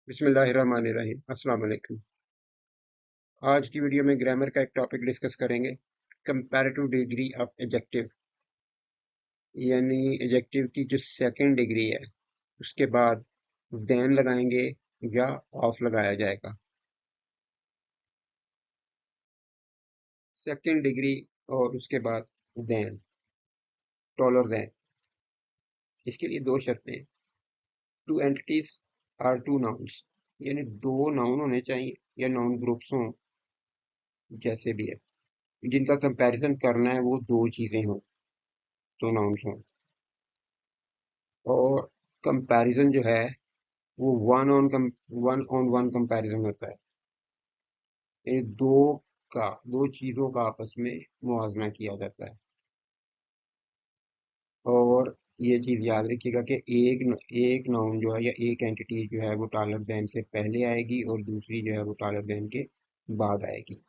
बिस्मिल्लाहिर्रहमानिर्रहीम। अस्सलाम वालेकुम। आज की वीडियो में ग्रामर का एक टॉपिक डिस्कस करेंगे, कंपैरेटिव डिग्री ऑफ एडजेक्टिव। यानी एडजेक्टिव की जो सेकंड डिग्री है उसके बाद देन लगाएंगे या ऑफ लगाया जाएगा। सेकंड डिग्री और उसके बाद देन, टॉलर देन। इसके लिए दो शर्तें हैं। Two entities are two nouns, यानी दो नाउन होने चाहिए या नाउन ग्रुप्स हों, जैसे भी है, जिनका कंपैरिजन करना है वो दो चीजें हों, तो नाउन्स हों। और कंपैरिजन जो है वो वन ऑन वन कंपैरिजन होता है। ये दो चीजों का आपस में मुवाजना किया जाता है। और ये चीज याद रखिएगा कि एक नाउन जो है या एक एंटिटी जो है वो टॉलर देन से पहले आएगी और दूसरी जो है वो टॉलर देन के बाद आएगी।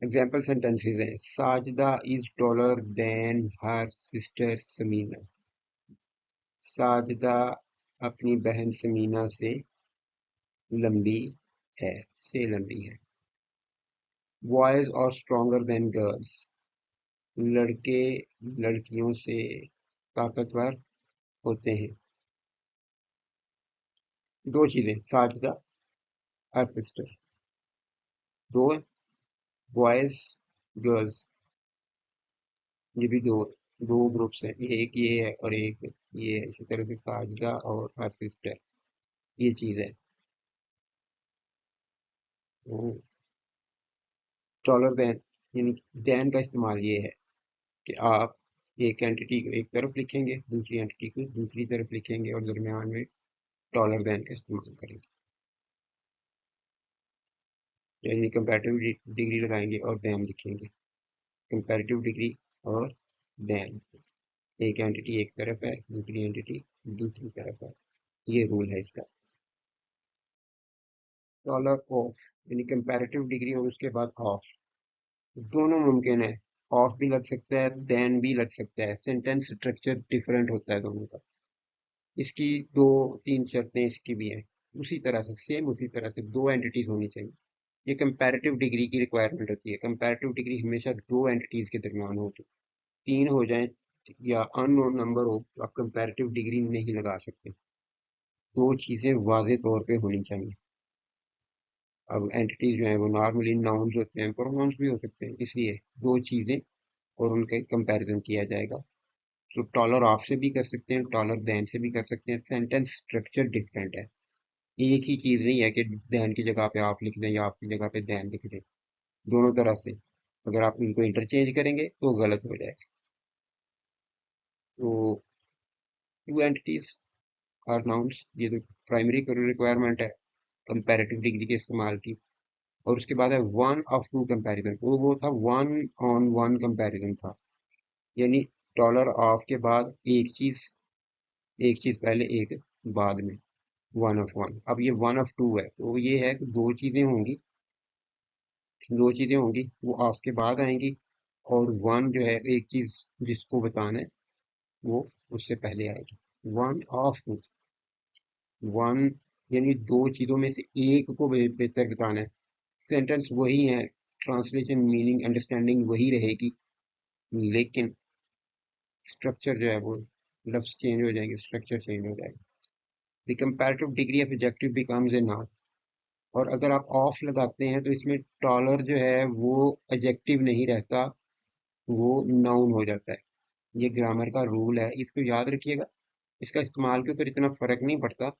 एग्जाम्पल सेंटेंसेस हैं, Sajida is taller than her sister Samina. Sajida अपनी बहन समीना से लंबी है, लंबी है। बॉयज और स्ट्रॉन्गर देन गर्ल्स, लड़के लड़कियों से ताकतवर होते हैं। दो चीजें, साजिदा हर सिस्टर, दो बॉयज गर्ल्स, ये भी दो दो ग्रुप्स हैं, एक ये है और एक ये है। इसी तरह से साजिदा और हर सिस्टर, ये चीज है। टॉलर देन, यानी देन का इस्तेमाल ये है कि आप एक एंटिटी को एक तरफ लिखेंगे, दूसरी एंटिटी को दूसरी तरफ लिखेंगे और दरमियान में डॉलर देन का इस्तेमाल करेंगे। यानी कंपैरेटिव डिग्री लगाएंगे और देन लिखेंगे। कंपैरेटिव डिग्री और देन, एक एंटिटी एक तरफ है, दूसरी एंटिटी दूसरी तरफ है, ये रूल है इसका। डॉलर ऑफ, यानी कंपैरेटिव डिग्री और उसके बाद ऑफ, दोनों मुमकिन है। ऑफ भी लग सकता है, देन भी लग सकता है। सेंटेंस स्ट्रक्चर डिफरेंट होता है दोनों का। इसकी दो तीन शर्तें इसकी भी हैं। उसी तरह से सेम उसी तरह से दो एंटिटीज होनी चाहिए। ये कंपैरेटिव डिग्री की रिक्वायरमेंट होती है। कंपैरेटिव डिग्री हमेशा दो एंटिटीज के दरमियान होगी। तीन हो जाए या अननोन नंबर हो तो आप कंपैरेटिव डिग्री नहीं लगा सकते। दो चीजें वाज़े तौर पे होनी चाहिए। अब एंटिटीज जो है वो नॉर्मली नाउन्स होते हैं, प्रोनाउंस भी हो सकते हैं, इसलिए दो चीजें और उनके कंपैरिजन किया जाएगा। तो टॉलर ऑफ से भी कर सकते हैं, टॉलर देन से भी कर सकते हैं। सेंटेंस स्ट्रक्चर डिफरेंट है। एक ही चीज नहीं है कि देन की जगह पे आप लिख दें या आपकी जगह पे देन लिख दें। दोनों तरह से अगर आप इनको इंटरचेंज करेंगे तो गलत हो जाएगा। तो टू एंटिटीज आर नाउन्स, ये तो प्राइमरी रिक्वायरमेंट है कंपैरेटिव डिग्री के इस्तेमाल की। और उसके बाद है वन ऑफ टू कंपैरिजन, वो था वन ऑन वन कंपैरिजन था। यानी डॉलर ऑफ के बाद एक चीज पहले एक बाद में, वन ऑफ वन। अब ये वन ऑफ टू है तो ये है कि दो चीजें होंगी, वो ऑफ के बाद आएंगी। और वन जो है एक चीज जिसको बताना है वो उससे पहले आएगी। वन ऑफ टू, वन यानी दो चीजों में से एक को बेहतर बताना है। सेंटेंस वही है, ट्रांसलेशन मीनिंग अंडरस्टैंडिंग वही रहेगी, लेकिन स्ट्रक्चर जो है वो, लफ्ज चेंज हो जाएंगे, स्ट्रक्चर चेंज हो जाएगा। The comparative degree of adjective becomes a noun. और अगर आप ऑफ लगाते हैं तो इसमें टॉलर जो है वो एडजेक्टिव नहीं रहता, वो नाउन हो जाता है। ये ग्रामर का रूल है, इसको याद रखिएगा। इसका इस्तेमाल के ऊपर इतना फर्क नहीं पड़ता,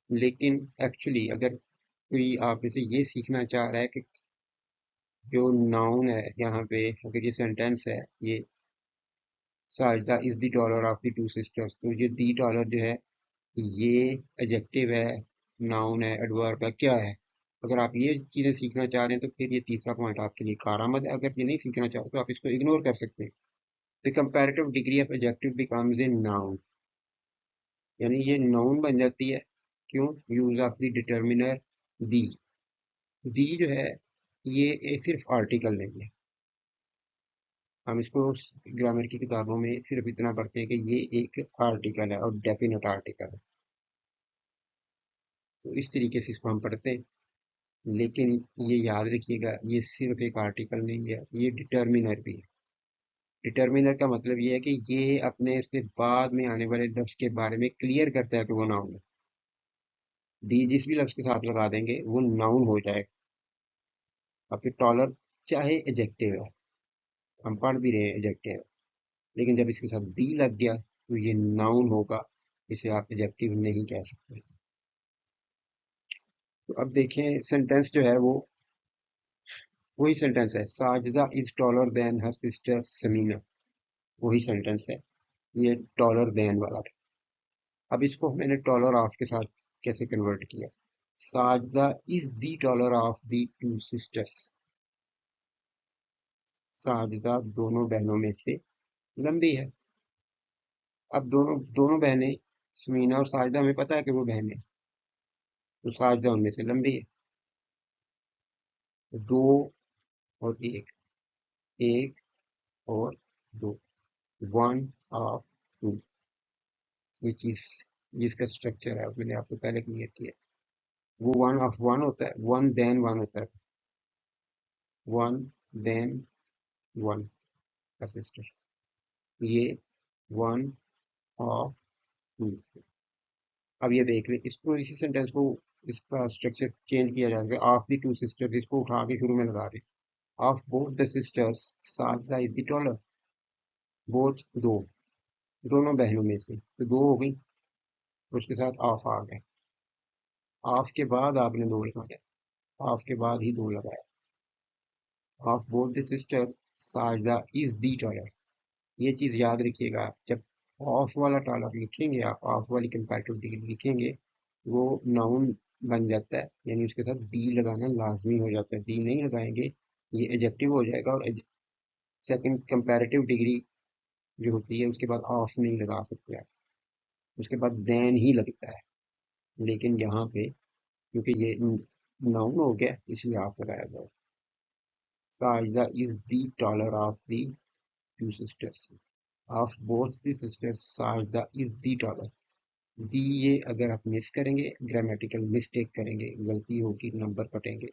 लेकिन एक्चुअली अगर कोई आप इसे ये सीखना चाह रहा है कि जो नाउन है यहाँ पे, अगर ये सेंटेंस है, ये Sajda is the dollar of the two sisters, तो ये दी डॉलर जो है ये एडजेक्टिव है, नाउन है, एडवर्ब है, क्या है। अगर आप ये चीजें सीखना चाह रहे हैं तो फिर ये तीसरा पॉइंट आपके लिए कारआमद है। अगर ये नहीं सीखना चाहते तो आप इसको इग्नोर कर सकते हैं। The comparative degree of adjective becomes a noun, यानी ये नाउन बन जाती है। क्यों? यूज ऑफ द डिटर्मिनर दी। दी जो है ये सिर्फ आर्टिकल नहीं है। हम इसको ग्रामर की किताबों में सिर्फ इतना पढ़ते हैं कि ये एक आर्टिकल है और डेफिनेट आर्टिकल है। तो इस तरीके से इसको हम पढ़ते हैं। लेकिन ये याद रखिएगा, ये सिर्फ एक आर्टिकल नहीं है, ये डिटर्मिनर भी है। डिटर्मिनर का मतलब ये है कि ये अपने इसके बाद में आने वाले लफ्ज के बारे में क्लियर करता है कि वो नाउन है। दी जिस भी लफ्ज के साथ लगा देंगे वो नाउन हो जाएगा। अब फिर टॉलर चाहे एडजेक्टिव है, हम पढ़ भी रहे हैं एडजेक्टिव है, लेकिन जब इसके साथ दी लग गया तो ये नाउन होगा, इसे आप एडजेक्टिव नहीं कह सकते। तो अब देखें सेंटेंस जो है वो वही सेंटेंस है, Sajida is taller than her sister Samina. वही सेंटेंस है, ये टॉलर देन वाला था। अब इसको मैंने टॉलर ऑफ के साथ कैसे कन्वर्ट किया। Sajida is the taller of the two sisters. Sajida दोनों बहनों में से लंबी है। अब दोनों दोनों बहनें समीना और साजिदा, हमें पता है कि वो बहनें, तो साजिदा उनमें से लंबी है। तो दो और एक, एक और दो, वन ऑफ टू, ये चीज जिसका स्ट्रक्चर है मैंने आपको पहले क्लियर किया। वो वन ऑफ वन होता है, वन देन वन होता है, वन देन वन का सिस्टर, ये वन ऑफ टू। अब ये देख लें, इसको इसी सेंटेंस को इसका स्ट्रक्चर चेंज किया जाएगा। ऑफ द टू सिस्टर्स, इसको उठा के शुरू में लगा दें। Of both the sisters Sajida is the taller. Both दो, दोनों बहनों में से, तो दो हो गई, उसके साथ ऑफ आ गए। ऑफ के बाद आपने दो लगाया, ऑफ के बाद ही दो लगाया। Of both the sisters Sajida is the taller. ये चीज याद रखिएगा, जब ऑफ वाला टॉलर लिखेंगे, आप ऑफ वाली कंपैरेटिव डिग्री लिखेंगे तो वो नाउन बन जाता है, यानी उसके साथ दी लगाना लाजमी हो जाता है। दी नहीं लगाएंगे ये एडजेक्टिव हो जाएगा, और सेकंड कंपैरेटिव डिग्री जो होती है उसके बाद ऑफ नहीं लगा सकते आप, उसके बाद देन ही लगता है। लेकिन यहाँ पे क्योंकि ये नाउन हो गया इसलिए आप लगाया गया। Sajida is the taller of the two sisters. Of both the sisters Sajida is the taller. दी ये अगर आप मिस करेंगे, ग्रामेटिकल मिस्टेक करेंगे, गलती होगी, नंबर कटेंगे।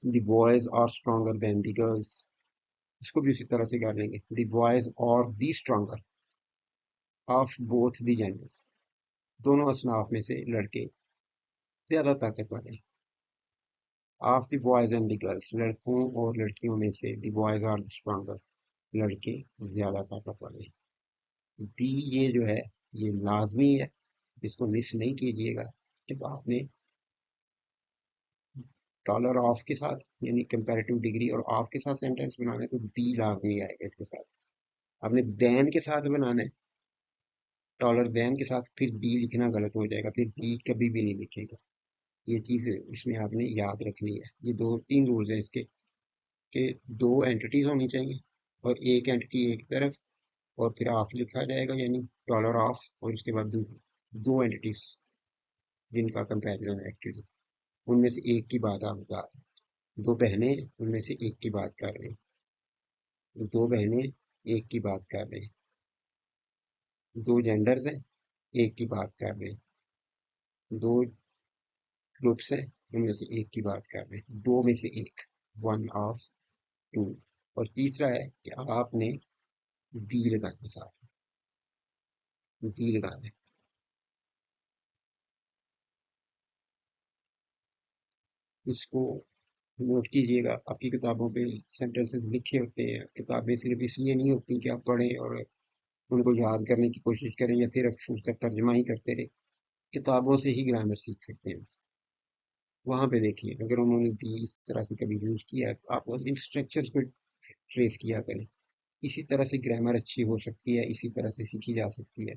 The boys are stronger than the girls, इसको भी उसी तरह से कर लेंगे, the boys are the stronger of both the genders. दोनों असनाफ में से लड़के ज्यादा ताकतवर हैं। Of the boys and the girls, लड़कों और लड़कियों में से the boys are the stronger, लड़के ज्यादा ताकतवर हैं। दी ये जो है ये लाजमी है, इसको मिस नहीं कीजिएगा। जब आपने डॉलर ऑफ के साथ यानी कंपैरेटिव डिग्री और ऑफ के साथ सेंटेंस बनाना है तो दी लाजमी आएगा इसके साथ। आपने देन के साथ बनाना है, डॉलर देन के साथ, फिर दी लिखना गलत हो जाएगा, फिर दी कभी भी नहीं लिखेगा। ये चीज इसमें आपने याद रखनी है। ये दो तीन रूल्स हैं इसके, कि दो एंटिटीज होनी चाहिए और एक एंटिटी एक तरफ, और फिर ऑफ लिखा जाएगा यानी डॉलर ऑफ, और उसके बाद दूसरी दो एंटिटीज जिनका कंपैरिजन है एक्चुअली, उनमें से एक की बात आप बता रहे हैं। दो बहनें, उनमें से एक की बात कर रहे हैं। दो बहनें एक की बात कर रहे हैं। दो जेंडर्स हैं, एक की बात कर रहे हैं। दो ग्रुप्स हैं, उनमें से एक की बात कर रहे हैं। दो में से एक, वन ऑफ टू। और तीसरा है कि आपने दी लगाना, साथ दी लगाना है। इसको नोट कीजिएगा, आपकी किताबों पे सेंटेंसेस लिखे होते हैं। किताबें सिर्फ इसलिए नहीं होती कि आप पढ़ें और उनको याद करने की कोशिश करें या सिर्फ उसका तर्जमा ही करते रहे। किताबों से ही ग्रामर सीख सकते हैं। वहां पे देखिए, अगर उन्होंने दी इस तरह से कभी यूज किया है, आप इन स्ट्रक्चर्स को ट्रेस किया करें। इसी तरह से ग्रामर अच्छी हो सकती है, इसी तरह से सीखी जा सकती है।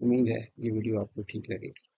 उम्मीद है ये वीडियो आपको ठीक लगेगी।